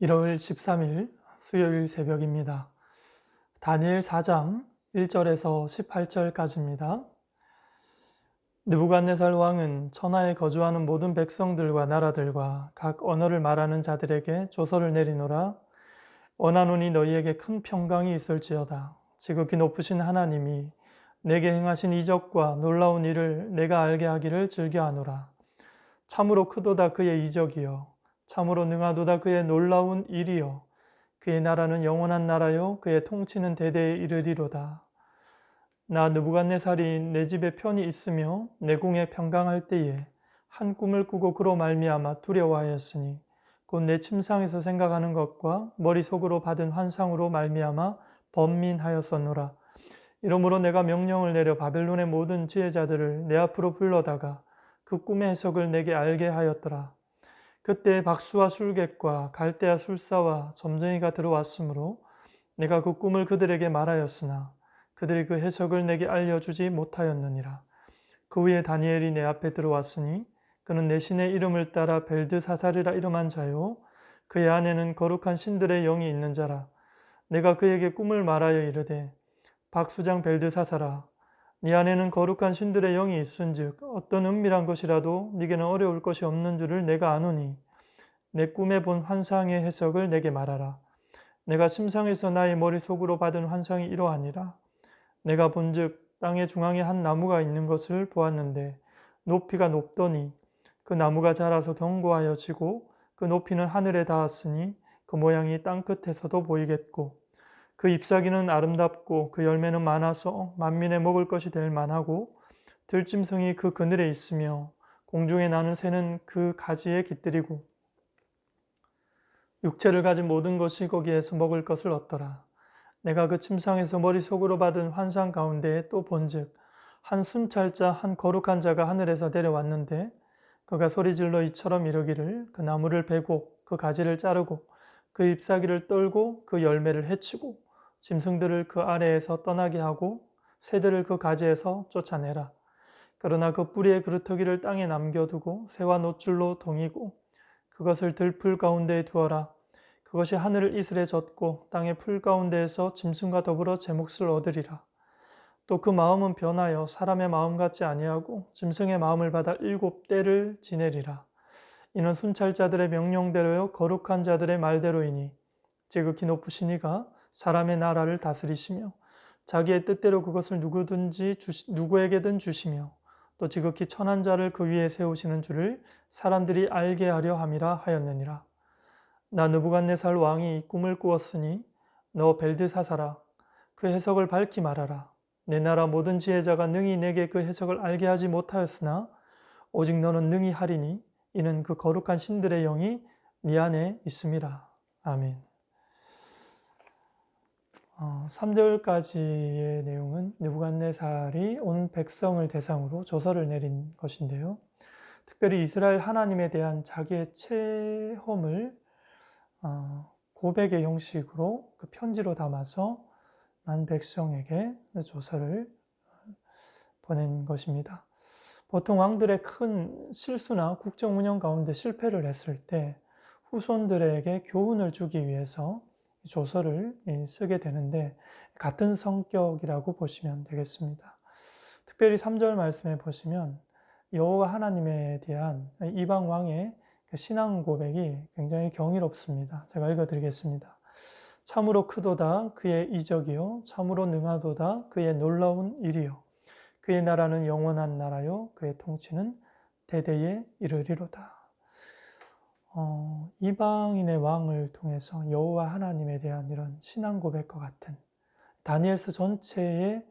1월 13일 수요일 새벽입니다. 다니엘 4장 1절에서 18절까지입니다. 느부갓네살 왕은 천하에 거주하는 모든 백성들과 나라들과 각 언어를 말하는 자들에게 조서를 내리노라. 원하노니 너희에게 큰 평강이 있을지어다. 지극히 높으신 하나님이 내게 행하신 이적과 놀라운 일을 내가 알게 하기를 즐겨하노라. 참으로 크도다 그의 이적이요 참으로 능하도다 그의 놀라운 일이요 그의 나라는 영원한 나라요 그의 통치는 대대에 이르리로다. 나 느부갓네살이 내 집에 편히 있으며 내 궁에 평강할 때에 한 꿈을 꾸고 그로 말미암아 두려워하였으니 곧 내 침상에서 생각하는 것과 머릿속으로 받은 환상으로 말미암아 번민하였었노라. 이러므로 내가 명령을 내려 바벨론의 모든 지혜자들을 내 앞으로 불러다가 그 꿈의 해석을 내게 알게 하였더라. 그때 박수와 술객과 갈대아 술사와 점쟁이가 들어왔으므로 내가 그 꿈을 그들에게 말하였으나 그들이 그 해석을 내게 알려주지 못하였느니라. 그 후에 다니엘이 내 앞에 들어왔으니 그는 내 신의 이름을 따라 벨드사살이라 이름한 자요 그의 안에는 거룩한 신들의 영이 있는 자라. 내가 그에게 꿈을 말하여 이르되 박수장 벨드사살아, 네 안에는 거룩한 신들의 영이 있은즉 어떤 은밀한 것이라도 네게는 어려울 것이 없는 줄을 내가 아노니 내 꿈에 본 환상의 해석을 내게 말하라. 내가 침상에서 나의 머릿속으로 받은 환상이 이러하니라. 내가 본즉 땅의 중앙에 한 나무가 있는 것을 보았는데 높이가 높더니 그 나무가 자라서 견고하여 지고 그 높이는 하늘에 닿았으니 그 모양이 땅끝에서도 보이겠고 그 잎사귀는 아름답고 그 열매는 많아서 만민의 먹을 것이 될 만하고 들짐승이 그 그늘에 있으며 공중에 나는 새는 그 가지에 깃들이고 육체를 가진 모든 것이 거기에서 먹을 것을 얻더라. 내가 그 침상에서 머릿속으로 받은 환상 가운데에 또 본즉 한 순찰자 한 거룩한 자가 하늘에서 내려왔는데 그가 소리질러 이처럼 이르기를 그 나무를 베고 그 가지를 자르고 그 잎사귀를 떨고 그 열매를 해치고 짐승들을 그 아래에서 떠나게 하고 새들을 그 가지에서 쫓아내라. 그러나 그 뿌리의 그루터기를 땅에 남겨두고 새와 노줄로 동이고 그것을 들풀 가운데에 두어라. 그것이 하늘을 이슬에 젖고 땅의 풀 가운데에서 짐승과 더불어 제 몫을 얻으리라. 또 그 마음은 변하여 사람의 마음 같지 아니하고 짐승의 마음을 받아 7대를 지내리라. 이는 순찰자들의 명령대로요 거룩한 자들의 말대로이니 지극히 높으신 이가 사람의 나라를 다스리시며 자기의 뜻대로 그것을 누구에게든 주시며 또 지극히 천한 자를 그 위에 세우시는 줄을 사람들이 알게 하려 함이라 하였느니라. 나 느부갓네살 왕이 꿈을 꾸었으니 너 벨드사살아 그 해석을 밝히 말하라. 내 나라 모든 지혜자가 능히 내게 그 해석을 알게 하지 못하였으나 오직 너는 능히 하리니 이는 그 거룩한 신들의 영이 네 안에 있음이라. 아멘. 3절까지의 내용은 느부갓네살이 온 백성을 대상으로 조서를 내린 것인데요. 특별히 이스라엘 하나님에 대한 자기의 체험을 고백의 형식으로 그 편지로 담아서 만 백성에게 조서를 보낸 것입니다. 보통 왕들의 큰 실수나 국정 운영 가운데 실패를 했을 때 후손들에게 교훈을 주기 위해서 조서를 쓰게 되는데 같은 성격이라고 보시면 되겠습니다. 특별히 3절 말씀에 보시면 여호와 하나님에 대한 이방 왕의 신앙 고백이 굉장히 경이롭습니다. 제가 읽어드리겠습니다. 참으로 크도다 그의 이적이요 참으로 능하도다 그의 놀라운 일이요 그의 나라는 영원한 나라요 그의 통치는 대대에 이르리로다. 이방인의 왕을 통해서 여호와 하나님에 대한 이런 신앙 고백과 같은 다니엘서 전체의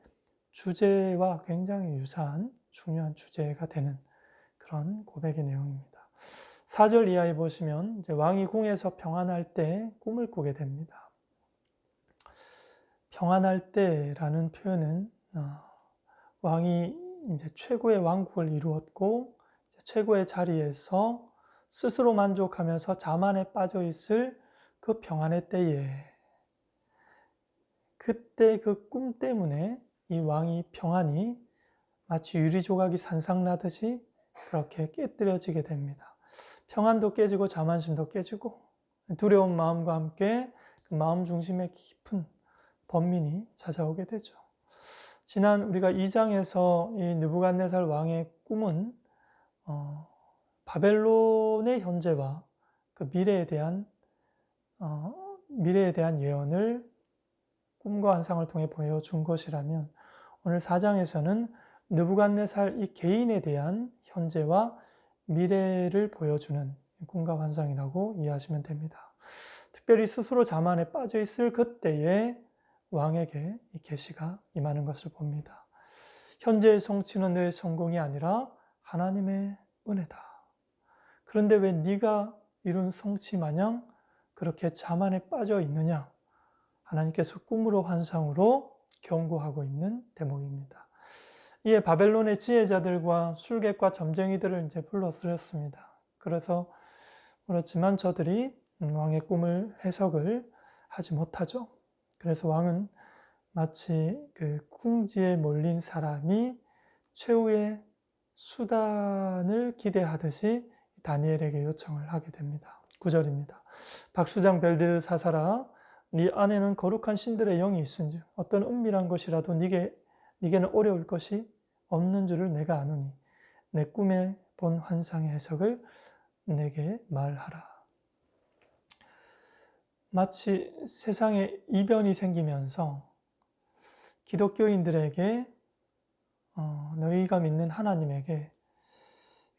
주제와 굉장히 유사한 중요한 주제가 되는 그런 고백의 내용입니다. 4절 이하에 보시면 이제 왕이 궁에서 평안할 때 꿈을 꾸게 됩니다. 평안할 때라는 표현은 왕이 이제 최고의 왕국을 이루었고 최고의 자리에서 스스로 만족하면서 자만에 빠져 있을 그 평안의 때에 그때 그 꿈 때문에 이 왕이 평안이 마치 유리조각이 산상나듯이 그렇게 깨뜨려지게 됩니다. 평안도 깨지고 자만심도 깨지고 두려운 마음과 함께 그 마음 중심에 깊은 번민이 찾아오게 되죠. 지난 우리가 2장에서 이 느부갓네살 왕의 꿈은 바벨론의 현재와 그 미래에 대한 예언을 꿈과 환상을 통해 보여준 것이라면, 오늘 4장에서는 느부갓네살 이 개인에 대한 현재와 미래를 보여주는 꿈과 환상이라고 이해하시면 됩니다. 특별히 스스로 자만에 빠져 있을 그때에 왕에게 이 계시가 임하는 것을 봅니다. 현재의 성취는 너의 성공이 아니라 하나님의 은혜다. 그런데 왜 네가 이룬 성취 마냥 그렇게 자만에 빠져 있느냐? 하나님께서 꿈으로 환상으로 경고하고 있는 대목입니다. 이에 바벨론의 지혜자들과 술객과 점쟁이들을 이제 불러들였습니다. 그렇지만 저들이 왕의 꿈을 해석을 하지 못하죠. 그래서 왕은 마치 그 궁지에 몰린 사람이 최후의 수단을 기대하듯이 다니엘에게 요청을 하게 됩니다. 9절입니다. 박수장 벨드사사라, 네 안에는 거룩한 신들의 영이 있은즉 어떤 은밀한 것이라도 네게는 어려울 것이 없는 줄을 내가 아노니 내 꿈에 본 환상의 해석을 내게 말하라. 마치 세상에 이변이 생기면서 기독교인들에게 너희가 믿는 하나님에게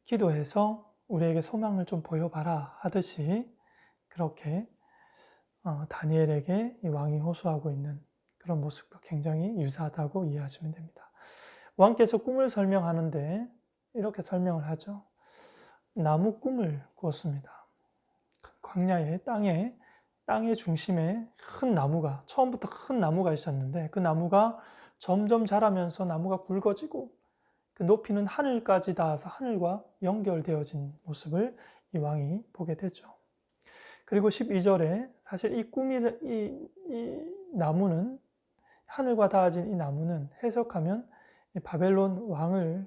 기도해서 우리에게 소망을 좀 보여봐라 하듯이 그렇게 다니엘에게 이 왕이 호소하고 있는 그런 모습과 굉장히 유사하다고 이해하시면 됩니다. 왕께서 꿈을 설명하는데 이렇게 설명을 하죠. 나무 꿈을 꾸었습니다. 광야의 땅의 중심에 큰 나무가, 처음부터 큰 나무가 있었는데 그 나무가 점점 자라면서 나무가 굵어지고 그 높이는 하늘까지 닿아서 하늘과 연결되어진 모습을 이 왕이 보게 되죠. 그리고 12절에 사실 이 나무는, 하늘과 닿아진 이 나무는 해석하면 바벨론 왕을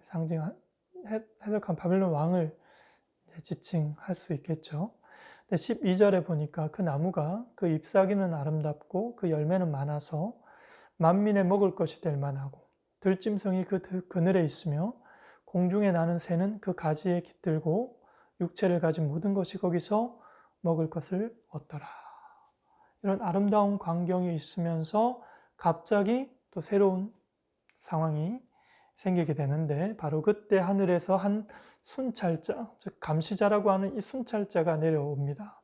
해석한 바벨론 왕을 지칭할 수 있겠죠. 12절에 보니까 그 나무가 그 잎사귀는 아름답고 그 열매는 많아서 만민의 먹을 것이 될 만하고 들짐승이 그 그늘에 있으며 공중에 나는 새는 그 가지에 깃들고 육체를 가진 모든 것이 거기서 먹을 것을 얻더라. 이런 아름다운 광경이 있으면서 갑자기 또 새로운 상황이 생기게 되는데, 바로 그때 하늘에서 한 순찰자, 즉 감시자라고 하는 이 순찰자가 내려옵니다.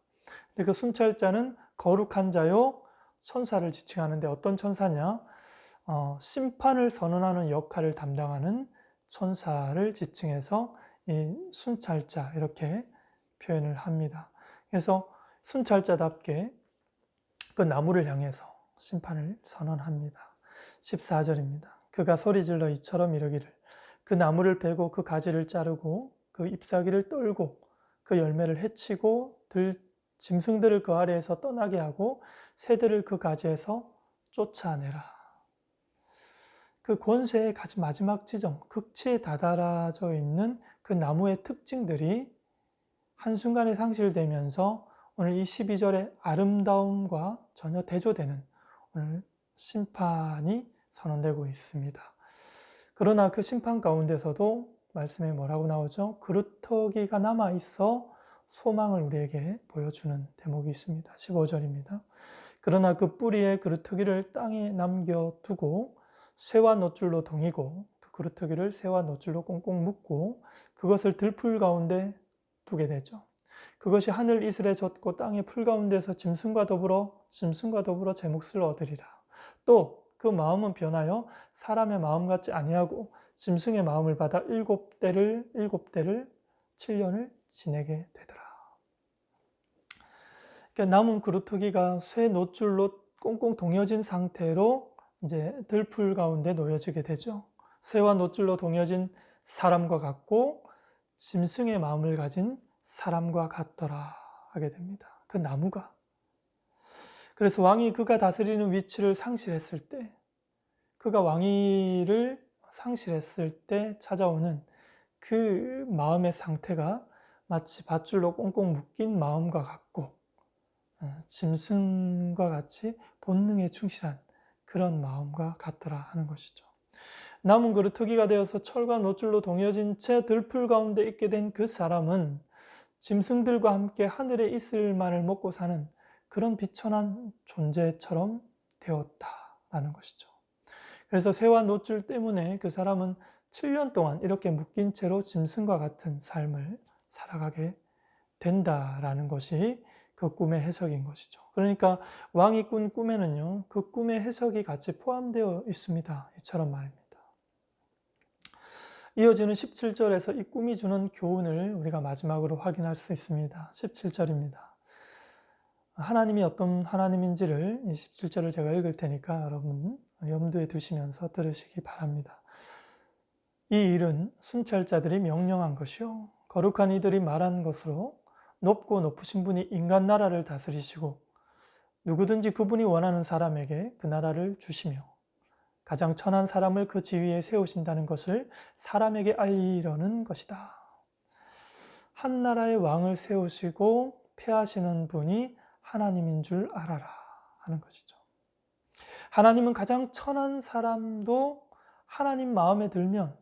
근데 그 순찰자는 거룩한 자요 천사를 지칭하는데, 어떤 천사냐? 심판을 선언하는 역할을 담당하는 천사를 지칭해서 이 순찰자 이렇게 표현을 합니다. 그래서 순찰자답게 그 나무를 향해서 심판을 선언합니다. 14절입니다. 그가 소리질러 이처럼 이르기를, 그 나무를 베고 그 가지를 자르고 그 잎사귀를 떨고 그 열매를 해치고 짐승들을 그 아래에서 떠나게 하고 새들을 그 가지에서 쫓아내라. 그 권세의 가장 마지막 지점, 극치에 다다라져 있는 그 나무의 특징들이 한순간에 상실되면서 오늘 이 12절의 아름다움과 전혀 대조되는 오늘 심판이 선언되고 있습니다. 그러나 그 심판 가운데서도 말씀에 뭐라고 나오죠? 그루터기가 남아있어 소망을 우리에게 보여주는 대목이 있습니다. 15절입니다. 그러나 그 뿌리에 그루터기를 땅에 남겨두고 쇠와 놋줄로 동이고 그 그루터기를 쇠와 놋줄로 꽁꽁 묶고 그것을 들풀 가운데 두게 되죠. 그것이 하늘 이슬에 젖고 땅의 풀 가운데서 짐승과 더불어 제 몫을 얻으리라. 또 그 마음은 변하여 사람의 마음 같지 아니하고 짐승의 마음을 받아 일곱 대를 7년을 지내게 되더라. 그러니까 남은 그루터기가 쇠 놋줄로 꽁꽁 동여진 상태로 이제 들풀 가운데 놓여지게 되죠. 쇠와 놋줄로 동여진 사람과 같고 짐승의 마음을 가진 사람과 같더라 하게 됩니다. 그 나무가. 그래서 왕이 그가 다스리는 위치를 상실했을 때, 그가 왕위를 상실했을 때 찾아오는 그 마음의 상태가 마치 밧줄로 꽁꽁 묶인 마음과 같고, 짐승과 같이 본능에 충실한 그런 마음과 같더라 하는 것이죠. 남은 그루터기가 되어서 철과 노줄로 동여진 채 들풀 가운데 있게 된 그 사람은 짐승들과 함께 하늘에 있을 만을 먹고 사는 그런 비천한 존재처럼 되었다라는 것이죠. 그래서 새와 노줄 때문에 그 사람은 7년 동안 이렇게 묶인 채로 짐승과 같은 삶을 살아가게 된다라는 것이 그 꿈의 해석인 것이죠. 그러니까 왕이 꾼 꿈에는요, 그 꿈의 해석이 같이 포함되어 있습니다. 이처럼 말입니다. 이어지는 17절에서 이 꿈이 주는 교훈을 우리가 마지막으로 확인할 수 있습니다. 17절입니다. 하나님이 어떤 하나님인지를 이 17절을 제가 읽을 테니까 여러분 염두에 두시면서 들으시기 바랍니다. 이 일은 순찰자들이 명령한 것이요 거룩한 이들이 말한 것으로 높고 높으신 분이 인간 나라를 다스리시고 누구든지 그분이 원하는 사람에게 그 나라를 주시며 가장 천한 사람을 그 지위에 세우신다는 것을 사람에게 알리려는 것이다. 한 나라의 왕을 세우시고 폐하시는 분이 하나님인 줄 알아라 하는 것이죠. 하나님은 가장 천한 사람도 하나님 마음에 들면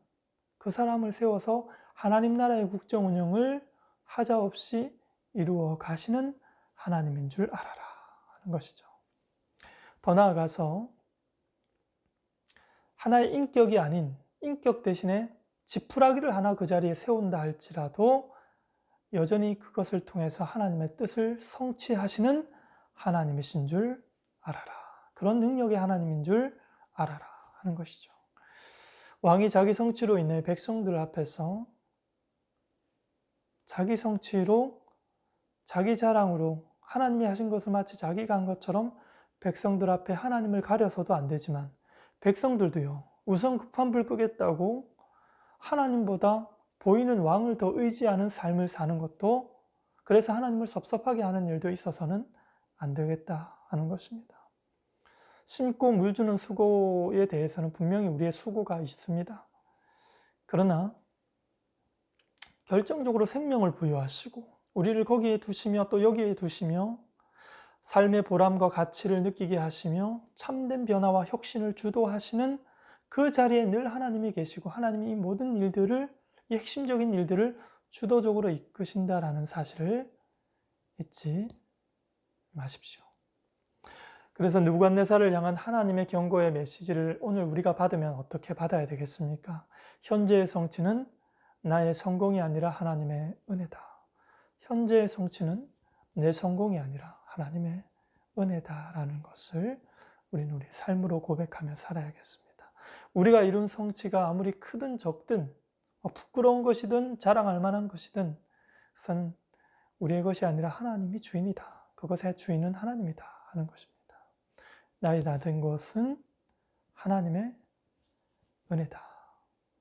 그 사람을 세워서 하나님 나라의 국정 운영을 하자없이 이루어 가시는 하나님인 줄 알아라 하는 것이죠. 더 나아가서 하나의 인격이 아닌 인격 대신에 지푸라기를 하나 그 자리에 세운다 할지라도 여전히 그것을 통해서 하나님의 뜻을 성취하시는 하나님이신 줄 알아라. 그런 능력의 하나님인 줄 알아라 하는 것이죠. 왕이 자기 성취로 인해 백성들 앞에서 자기 성취로 자기 자랑으로 하나님이 하신 것을 마치 자기가 한 것처럼 백성들 앞에 하나님을 가려서도 안 되지만 백성들도요, 우선 급한 불 끄겠다고 하나님보다 보이는 왕을 더 의지하는 삶을 사는 것도 그래서 하나님을 섭섭하게 하는 일도 있어서는 안 되겠다 하는 것입니다. 심고 물 주는 수고에 대해서는 분명히 우리의 수고가 있습니다. 그러나 결정적으로 생명을 부여하시고 우리를 거기에 두시며 또 여기에 두시며 삶의 보람과 가치를 느끼게 하시며 참된 변화와 혁신을 주도하시는 그 자리에 늘 하나님이 계시고 하나님이 이 모든 일들을, 이 핵심적인 일들을 주도적으로 이끄신다라는 사실을 잊지 마십시오. 그래서 느부갓네살을 향한 하나님의 경고의 메시지를 오늘 우리가 받으면 어떻게 받아야 되겠습니까? 현재의 성취는 나의 성공이 아니라 하나님의 은혜다. 현재의 성취는 내 성공이 아니라 하나님의 은혜다라는 것을 우리는 우리 삶으로 고백하며 살아야겠습니다. 우리가 이룬 성취가 아무리 크든 적든 부끄러운 것이든 자랑할 만한 것이든 그것은 우리의 것이 아니라 하나님이 주인이다. 그것의 주인은 하나님이다 하는 것입니다. 나의 다 된 것은 하나님의 은혜다.